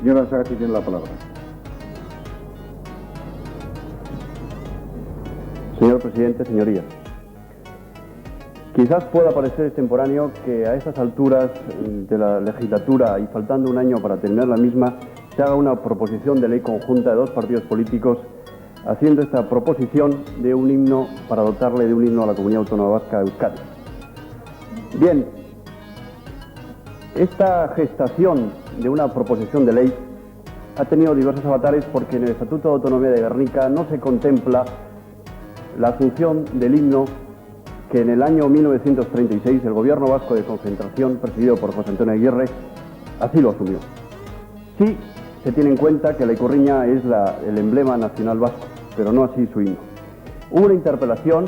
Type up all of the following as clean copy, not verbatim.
Señora Sagasti tiene la palabra. Señor presidente, señorías, quizás pueda parecer extemporáneo que a estas alturas de la legislatura y faltando un año para terminar la misma, se haga una proposición de ley conjunta de dos partidos políticos haciendo esta proposición de un himno para dotarle de un himno a la Comunidad Autónoma Vasca de Euskadi. Bien, esta gestación de una proposición de ley ha tenido diversos avatares porque en el Estatuto de Autonomía de Gernika no se contempla la asunción del himno que en el año 1936 el Gobierno vasco de concentración, presidido por José Antonio Aguirre, así lo asumió. Sí se tiene en cuenta que la ikurriña es el emblema nacional vasco, pero no así su himno. Hubo una interpelación,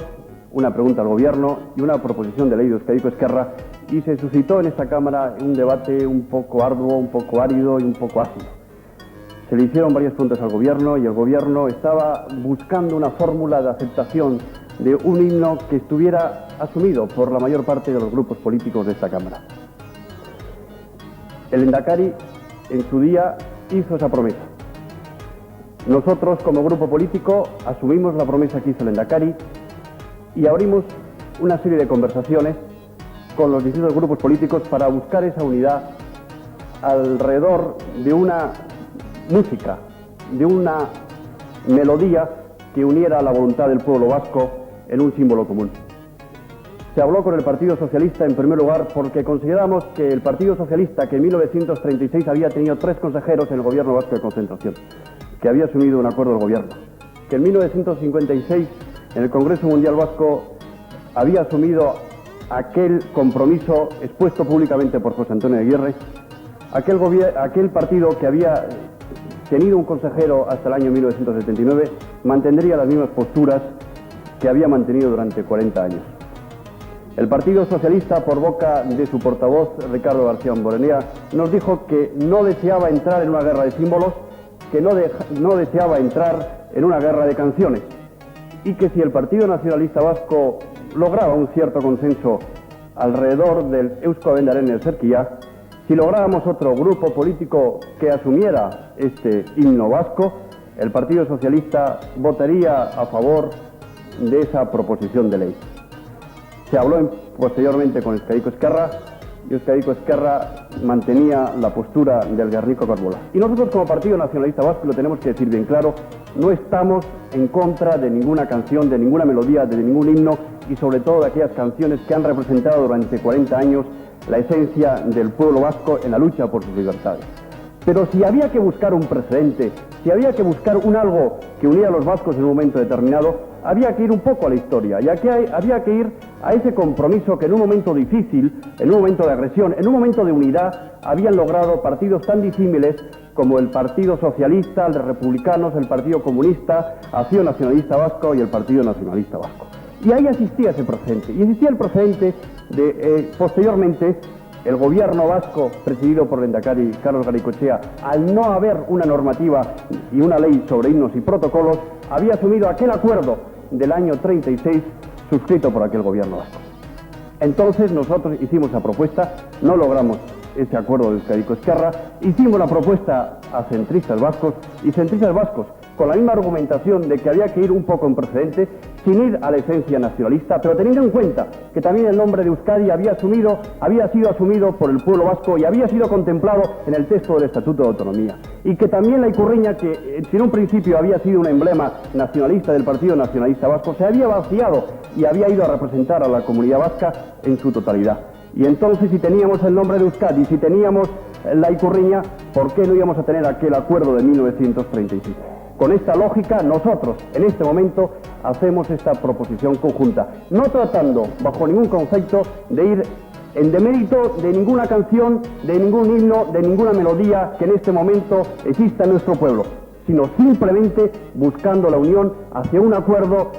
una pregunta al Gobierno y una proposición de ley de Euskadiko Ezkerra y se suscitó en esta Cámara un debate un poco arduo, un poco árido y un poco ácido. Se le hicieron varias preguntas al Gobierno y el Gobierno estaba buscando una fórmula de aceptación de un himno que estuviera asumido por la mayor parte de los grupos políticos de esta Cámara. El Lehendakari en su día hizo esa promesa. Nosotros como grupo político asumimos la promesa que hizo el Lehendakari y abrimos una serie de conversaciones con los distintos grupos políticos para buscar esa unidad alrededor de una música, de una melodía que uniera la voluntad del pueblo vasco en un símbolo común. Se habló con el Partido Socialista en primer lugar porque consideramos que el Partido Socialista, que en 1936 había tenido 3 consejeros en el Gobierno vasco de concentración, que había asumido un acuerdo del Gobierno, que en 1956 en el Congreso Mundial Vasco había asumido aquel compromiso expuesto públicamente por José Antonio Aguirre, aquel partido que había tenido un consejero hasta el año 1979, mantendría las mismas posturas que había mantenido durante 40 años. El Partido Socialista, por boca de su portavoz, Ricardo García Damborenea, nos dijo que no deseaba entrar en una guerra de símbolos, que no deseaba entrar en una guerra de canciones, y que si el Partido Nacionalista Vasco lograba un cierto consenso alrededor del Eusko Abendararen Ezerkia, si lográbamos otro grupo político que asumiera este himno vasco, el Partido Socialista votaría a favor de esa proposición de ley. Se habló posteriormente con Euskadiko Ezkerra y Euskadiko Ezkerra mantenía la postura del Gernika Karbola. Y nosotros como Partido Nacionalista Vasco, lo tenemos que decir bien claro, no estamos en contra de ninguna canción, de ninguna melodía, de ningún himno y sobre todo de aquellas canciones que han representado durante 40 años la esencia del pueblo vasco en la lucha por sus libertades. Pero si había que buscar un precedente, si había que buscar un algo que uniera a los vascos en un momento determinado, había que ir un poco a la historia, y aquí había que ir a ese compromiso que en un momento difícil, en un momento de agresión, en un momento de unidad, habían logrado partidos tan disímiles como el Partido Socialista, el de Republicanos, el Partido Comunista, Acción Nacionalista Vasco y el Partido Nacionalista Vasco. Y ahí existía ese precedente, y existía el precedente de, posteriormente, el Gobierno vasco, presidido por el Lehendakari Carlos Garaikoetxea, al no haber una normativa y una ley sobre himnos y protocolos, había asumido aquel acuerdo del año 36 suscrito por aquel Gobierno vasco. Entonces nosotros hicimos la propuesta, no logramos ese acuerdo de Euskadiko Ezkerra, hicimos la propuesta a centristas vascos y centristas vascos con la misma argumentación de que había que ir un poco en precedente, sin ir a la esencia nacionalista, pero teniendo en cuenta que también el nombre de Euskadi había sido asumido por el pueblo vasco y había sido contemplado en el texto del Estatuto de Autonomía. Y que también la ikurriña, que en un principio había sido un emblema nacionalista del Partido Nacionalista Vasco, se había vaciado y había ido a representar a la comunidad vasca en su totalidad. Y entonces, si teníamos el nombre de Euskadi, si teníamos la ikurriña, ¿por qué no íbamos a tener aquel acuerdo de 1936? Con esta lógica, nosotros, en este momento, hacemos esta proposición conjunta, no tratando, bajo ningún concepto, de ir en demérito de ninguna canción, de ningún himno, de ninguna melodía que en este momento exista en nuestro pueblo, sino simplemente buscando la unión hacia un acuerdo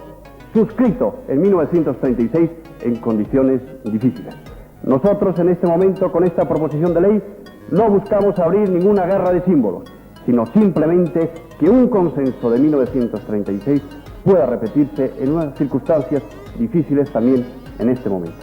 suscrito en 1936 en condiciones difíciles. Nosotros, en este momento, con esta proposición de ley, no buscamos abrir ninguna guerra de símbolos, sino simplemente que un consenso de 1936 pueda repetirse en unas circunstancias difíciles también en este momento.